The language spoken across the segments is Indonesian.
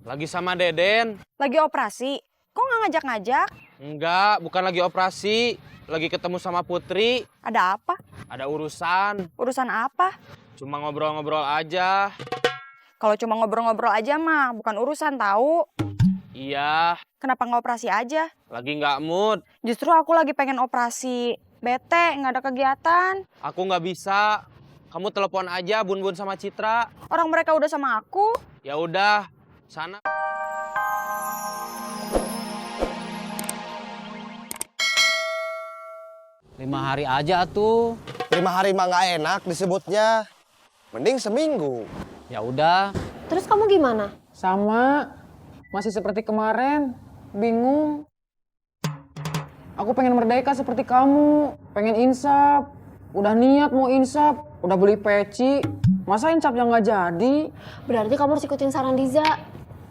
Lagi sama Deden. Lagi operasi? Kok nggak ngajak-ngajak? Enggak, bukan lagi operasi. Lagi ketemu sama Putri. Ada apa? Ada urusan. Urusan apa? Cuma ngobrol-ngobrol aja. Kalau cuma ngobrol-ngobrol aja mah, bukan urusan tahu. Iya, Kenapa nggak operasi aja? lagi nggak mood. Justru aku lagi pengen operasi. Bete, nggak ada kegiatan. Aku nggak bisa. Kamu telepon aja Bun-Bun sama Citra. Orang mereka udah sama aku. Ya udah, sana. Lima hari aja tuh. 5 hari mah nggak enak disebutnya. Mending seminggu. Ya udah. Terus kamu gimana? Sama, masih seperti kemarin, bingung. Aku pengen merdeka seperti kamu, pengen insaf. Udah niat mau insaf, udah beli peci. Masa insafnya nggak jadi? Berarti kamu harus ikutin saran Diza.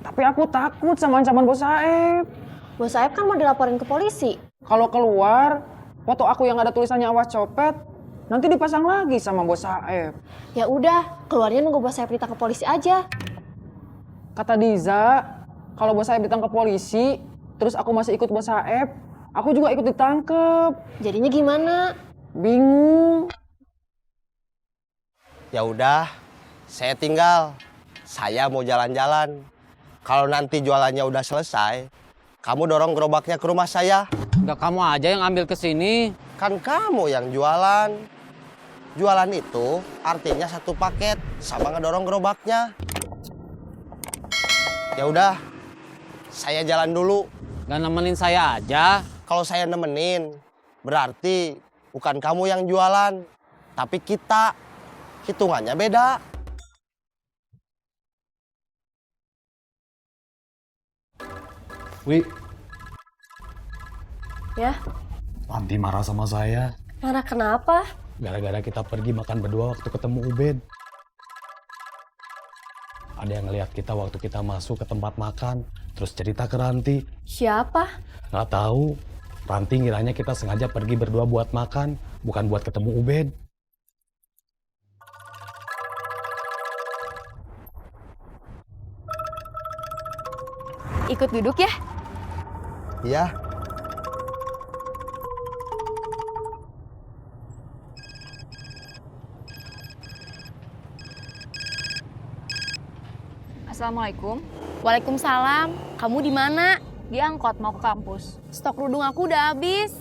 Tapi aku takut sama ancaman Bos Saeb. Bos Saeb kan mau dilaporin ke polisi. Kalau keluar, foto aku yang ada tulisannya awas copet, nanti dipasang lagi sama Bos Saeb. Ya udah, keluarnya nunggu Bos Saeb ditangkap polisi aja. Kata Diza, kalau Bos Saeb ditangkap polisi, terus aku masih ikut Bos Saeb, aku juga ikut ditangkap. Jadinya gimana? Bingung. Ya udah, saya tinggal. Saya mau jalan-jalan. Kalau nanti jualannya udah selesai, kamu dorong gerobaknya ke rumah saya. Enggak kamu aja yang ambil ke sini. Kan kamu yang jualan. Jualan itu artinya satu paket sama ngedorong gerobaknya. Ya udah, saya jalan dulu. Gak nemenin saya aja. Kalau saya nemenin, berarti bukan kamu yang jualan, tapi kita. Hitungannya beda. Wi, Ya, Panti marah sama saya. marah kenapa? Gara-gara kita pergi makan berdua waktu ketemu Ubed. Ada yang ngeliat kita waktu kita masuk ke tempat makan, terus cerita ke Ranti. Siapa? Nggak tahu, Ranti ngiranya kita sengaja pergi berdua buat makan, bukan buat ketemu Ubed. Ikut duduk ya. Iya. Assalamualaikum. Waalaikumsalam. Kamu di mana? Di angkot mau ke kampus. Stok kerudung aku udah habis.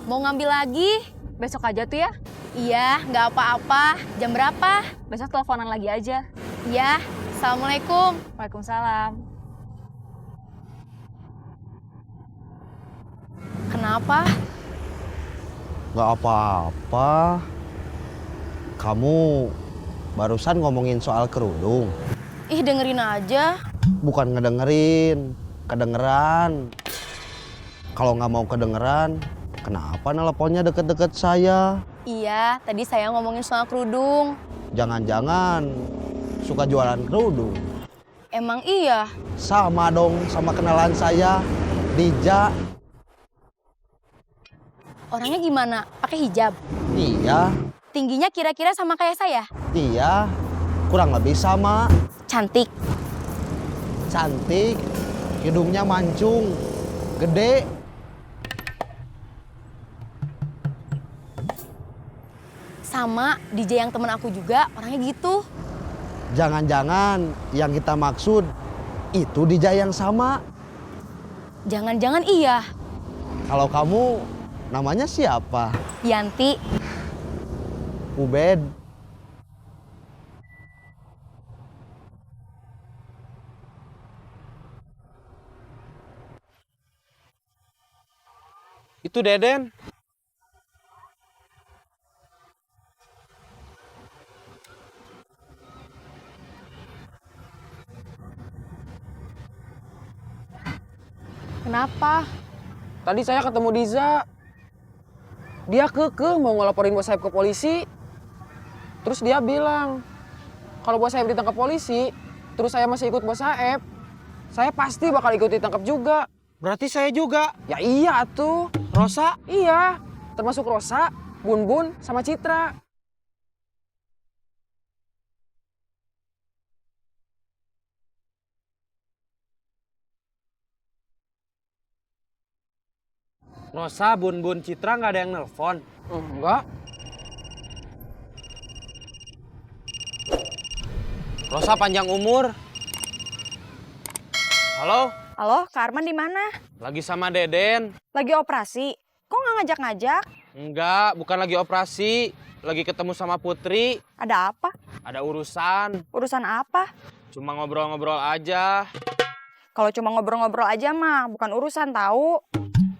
Mau ngambil lagi? Besok aja tuh ya. Iya, nggak apa-apa. Jam berapa? Besok teleponan lagi aja. Iya. Assalamualaikum. Waalaikumsalam. Kenapa? Nggak apa-apa. Kamu barusan ngomongin soal kerudung. Ih, dengerin aja. Bukan ngedengerin, kedengeran. Kalau nggak mau kedengeran, kenapa nelponnya deket-deket saya? Iya, tadi saya ngomongin soal kerudung. Jangan-jangan suka jualan kerudung. Emang iya? Sama dong sama kenalan saya, Dija. Orangnya gimana? Pakai hijab? Iya, Tingginya kira-kira sama kayak saya? iya, kurang lebih sama. Cantik. Cantik, hidungnya mancung, gede. Sama DJ yang temen aku juga, orangnya gitu. Jangan-jangan yang kita maksud itu Dija yang sama. Jangan-jangan iya. Kalau kamu namanya siapa? Yanti. Ubed. Itu Deden. Kenapa? Tadi saya ketemu Diza. Dia kekeh mau ngelaporin Bos Saeb ke polisi. Terus dia bilang, kalau Bos Saeb ditangkap polisi, terus saya masih ikut Bos Saeb, saya pasti bakal ikut ditangkap juga. Berarti saya juga. Ya iya tuh. Rosa? Iya, termasuk Rosa, Bun-Bun, sama Citra. Rosa, Bun Bun, Citra nggak ada yang nelpon. Enggak. Rosa panjang umur. Halo, Halo, Kak Arman di mana? lagi sama Deden. Lagi operasi. Kok nggak ngajak-ngajak? Enggak, bukan lagi operasi. Lagi ketemu sama Putri. Ada apa? Ada urusan. Urusan apa? Cuma ngobrol-ngobrol aja. Kalau cuma ngobrol-ngobrol aja mah, bukan urusan tahu.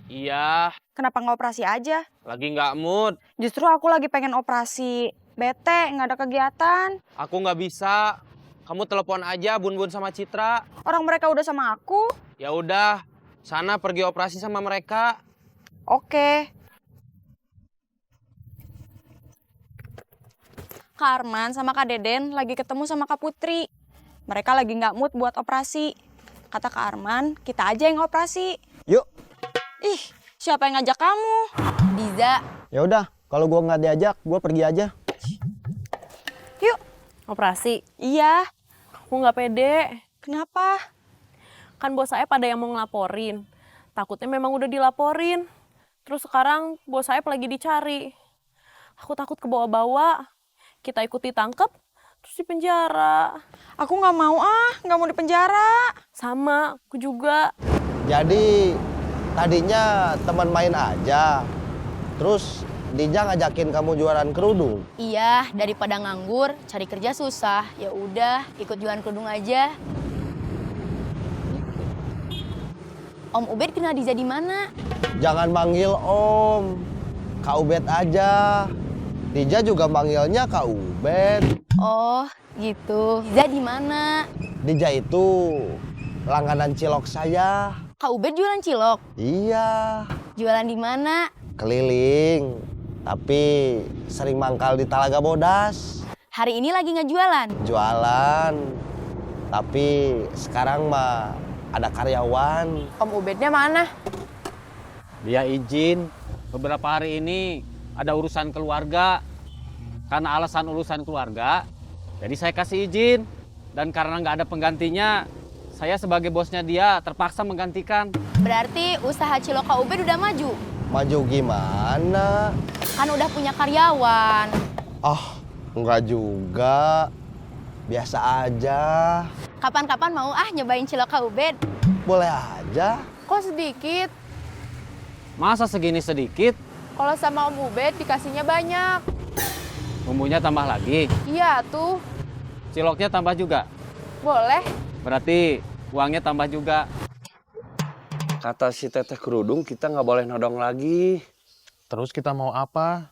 Iya, Kenapa nggak operasi aja? lagi nggak mood. Justru aku lagi pengen operasi. Bete, nggak ada kegiatan. Aku nggak bisa. Kamu telepon aja Bun Bun sama Citra. Orang mereka udah sama aku. Ya udah, sana pergi operasi sama mereka. Oke. Kak Arman sama Kak Deden lagi ketemu sama Kak Putri. Mereka lagi nggak mood buat operasi. Kata Kak Arman, kita aja yang operasi. Yuk. Ih, siapa yang ngajak kamu? Diza, Ya udah, kalau gua nggak diajak, gua pergi aja. Yuk. Operasi? Iya. Aku nggak pede. Kenapa? Kan bos saya pada yang mau ngelaporin. Takutnya memang udah dilaporin. Terus sekarang bos saya lagi dicari. Aku takut kebawa-bawa. Kita ikut ditangkep, terus dipenjara. Aku nggak mau nggak mau di penjara. Sama, aku juga. Jadi tadinya teman main aja. Terus Dija ngajakin kamu jualan kerudung. iya daripada nganggur, cari kerja susah. Ya udah, ikut jualan kerudung aja. Om Ubed kenal Diza di mana? Jangan manggil Om. Kak Ubed aja. Dija juga manggilnya Kak Ubed. Oh, gitu. Diza di mana? Dija itu langganan cilok saya. Kak Ubed jualan cilok. Iya, Jualan di mana? keliling. Tapi sering mangkal di Talaga Bodas. Hari ini lagi nggak jualan. Jualan. Tapi sekarang mah ada karyawan. Om Ubednya mana? Dia izin. Beberapa hari ini ada urusan keluarga. Karena alasan urusan keluarga, jadi saya kasih izin. Dan karena nggak ada penggantinya, saya sebagai bosnya dia terpaksa menggantikan. Berarti usaha cilok Kak Ubed udah maju. Maju gimana? Kan udah punya karyawan. Oh, enggak juga. Biasa aja. Kapan-kapan mau nyobain cilok Kak Ubed? Boleh aja. Kok sedikit? Masa segini sedikit, Kalau sama Om Ubed dikasihnya banyak. bumbunya tambah lagi, Iya tuh, ciloknya tambah juga. boleh. Berarti uangnya tambah juga. Kata si teteh kerudung kita nggak boleh nodong lagi. Terus kita mau apa?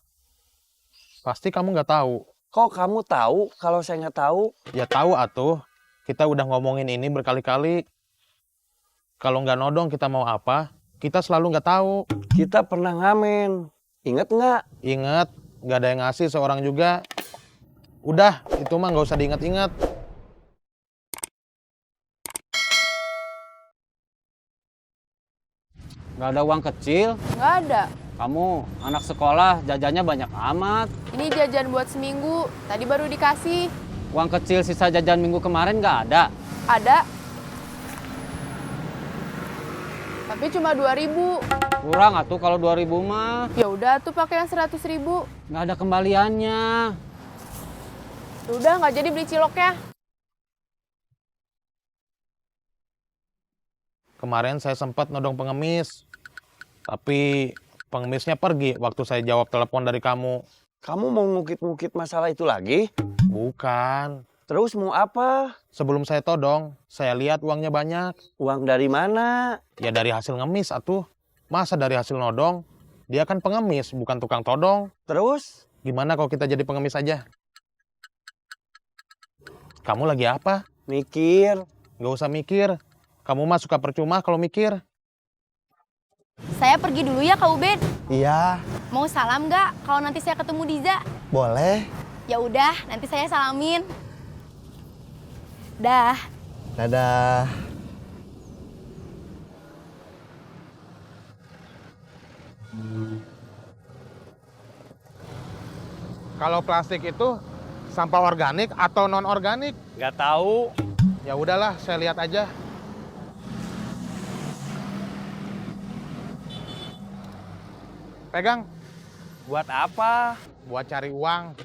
Pasti kamu nggak tahu. Kok kamu tahu kalau saya nggak tahu? Ya tahu atuh. Kita udah ngomongin ini berkali-kali. Kalau nggak nodong kita mau apa? Kita selalu nggak tahu. Kita pernah ngamen. Ingat nggak? Ingat, nggak ada yang ngasih seorang juga. Udah, itu mah nggak usah diingat-ingat. Nggak ada uang kecil, Nggak ada. kamu anak sekolah jajannya banyak amat. Ini jajan buat seminggu. Tadi baru dikasih. Uang kecil sisa jajan minggu kemarin nggak ada. Ada. Tapi cuma 2.000. Kurang atuh kalau 2.000 mah. Ya udah tuh pakai yang 100.000. Nggak ada kembaliannya. Udah nggak jadi beli ciloknya. Kemarin saya sempat nodong pengemis. Tapi pengemisnya pergi waktu saya jawab telepon dari kamu. Kamu mau ngukit-ngukit masalah itu lagi? Bukan. Terus mau apa? Sebelum saya todong, saya lihat uangnya banyak. Uang dari mana? Ya dari hasil ngemis atuh. Masa dari hasil nodong? Dia kan pengemis, bukan tukang todong. Terus? Gimana kalau kita jadi pengemis aja? Kamu lagi apa? Mikir. Gak usah mikir. Kamu mah suka percuma kalau mikir. Saya pergi dulu ya Kak Ubed. Iya, Mau salam nggak kalau nanti saya ketemu Diza? boleh. Ya udah, nanti saya salamin. Dah. Dadah. Kalau plastik itu sampah organik atau non organik? Nggak tahu. Ya udahlah, saya lihat aja. Pegang. Buat apa? Buat cari uang.